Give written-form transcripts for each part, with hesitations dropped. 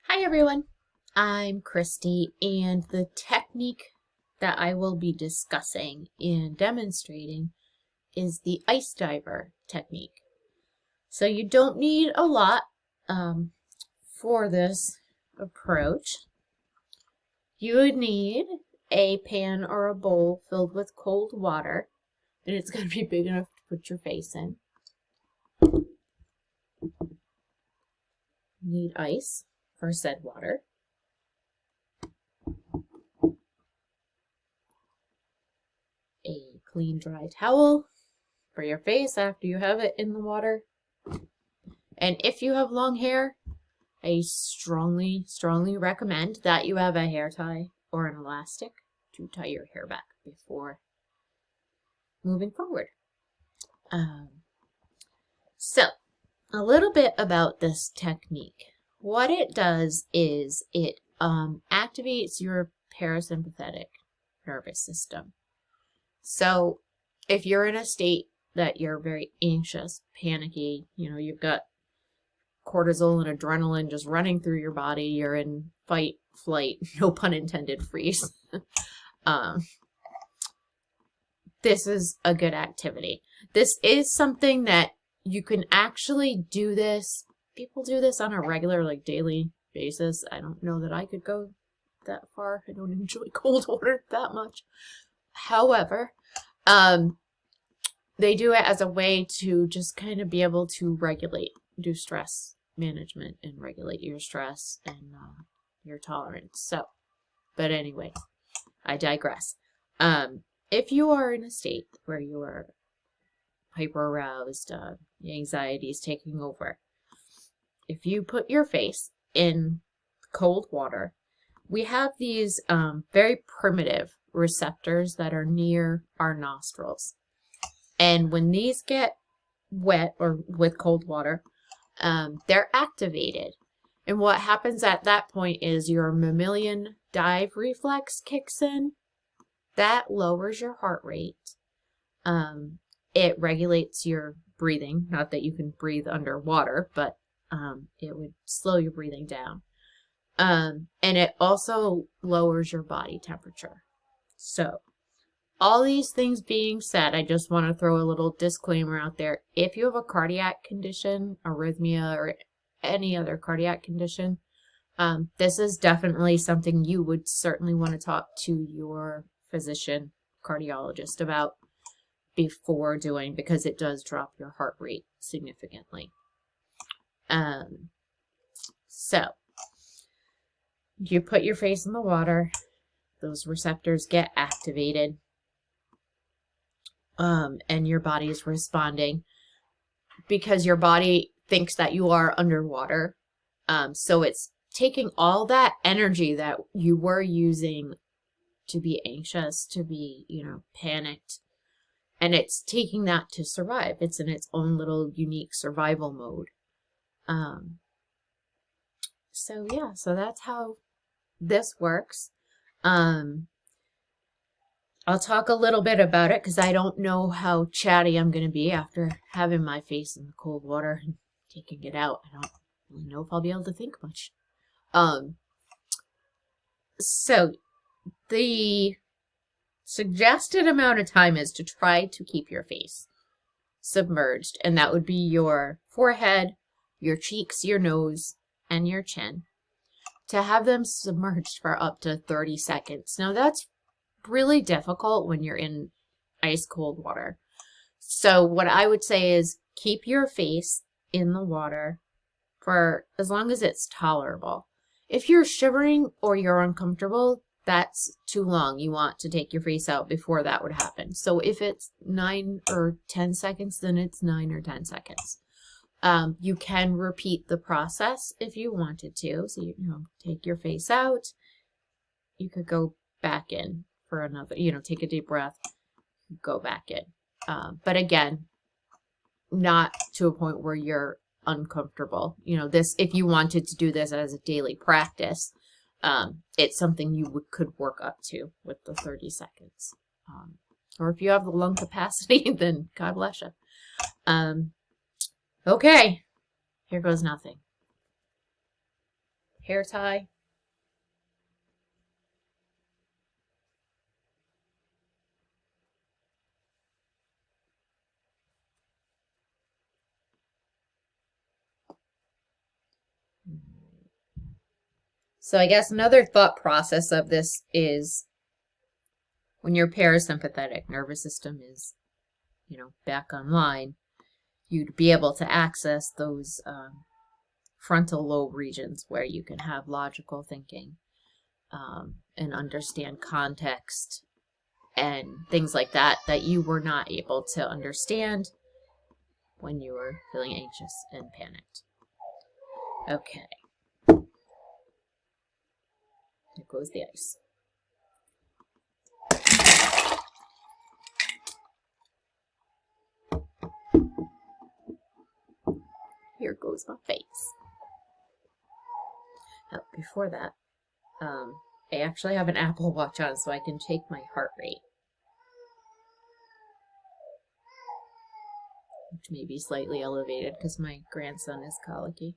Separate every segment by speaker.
Speaker 1: Hi everyone, I'm Christy, and the technique that I will be discussing and demonstrating is the ice diver technique. So you don't need a lot for this approach. You would need a pan or a bowl filled with cold water, and it's going to be big enough to put your face in. You need ice for said water. A clean, dry towel for your face after you have it in the water. And if you have long hair, I strongly recommend that you have a hair tie or an elastic to tie your hair back before moving forward. So, a little bit about this technique. What it does is it activates your parasympathetic nervous system. So, if you're in a state that you're very anxious, panicky, you've got cortisol and adrenaline just running through your body, you're in fight, flight, no pun intended, freeze. This is a good activity. This is something that you can actually do this. People do this on a regular, daily basis. I don't know that I could go that far. I don't enjoy cold water that much. However, they do it as a way to just kind of be able to do stress management and regulate your stress and your tolerance. So, but anyway, I digress. If you are in a state where you are hyper aroused, anxiety is taking over, if you put your face in cold water, we have these very primitive receptors that are near our nostrils. And when these get wet or with cold water, they're activated. And what happens at that point is your mammalian dive reflex kicks in. That lowers your heart rate. It regulates your breathing. Not that you can breathe underwater, but it would slow your breathing down. And it also lowers your body temperature. So, all these things being said, I just want to throw a little disclaimer out there. If you have a cardiac condition, arrhythmia, or any other cardiac condition, this is definitely something you would certainly want to talk to your physician, cardiologist about before doing, because it does drop your heart rate significantly. So, you put your face in the water, those receptors get activated. And your body is responding because your body thinks that you are underwater. So it's taking all that energy that you were using to be anxious, to be, panicked, and it's taking that to survive. It's in its own little unique survival mode. So that's how this works. I'll talk a little bit about it because I don't know how chatty I'm going to be after having my face in the cold water and taking it out. I don't really know if I'll be able to think much. So the suggested amount of time is to try to keep your face submerged, and that would be your forehead, your cheeks, your nose, and your chin, to have them submerged for up to 30 seconds. Now that's really difficult when you're in ice cold water. So what I would say is keep your face in the water for as long as it's tolerable. If you're shivering or you're uncomfortable, that's too long. You want to take your face out before that would happen. So if it's 9 or 10 seconds, then it's 9 or 10 seconds. You can repeat the process if you wanted to. So, take your face out. You could go back in for another, take a deep breath, go back in. But again, not to a point where you're uncomfortable. If you wanted to do this as a daily practice, it's something you could work up to with the 30 seconds. Or if you have the lung capacity, then God bless you. Okay, here goes nothing. hair tie. So I guess another thought process of this is when your parasympathetic nervous system is, back online, you'd be able to access those frontal lobe regions where you can have logical thinking and understand context and things like that you were not able to understand when you were feeling anxious and panicked. Okay. There goes the ice. Here goes my face. Oh, before that, I actually have an Apple Watch on so I can take my heart rate, which may be slightly elevated because my grandson is colicky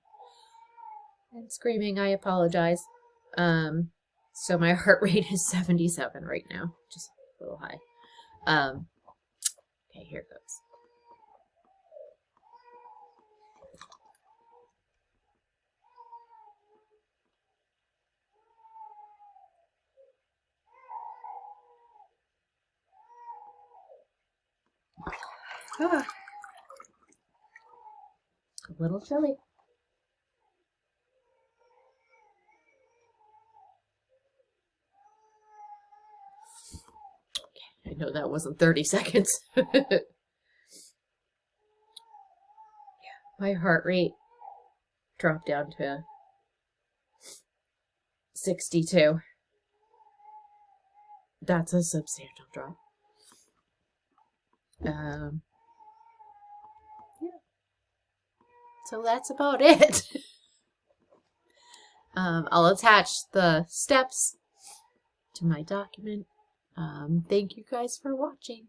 Speaker 1: and screaming. I apologize. So my heart rate is 77 right now, just a little high. Okay, here it goes. Ah, a little chilly. I know that wasn't 30 seconds. Yeah, my heart rate dropped down to 62. That's a substantial drop. Yeah. So that's about it. I'll attach the steps to my document. Thank you guys for watching.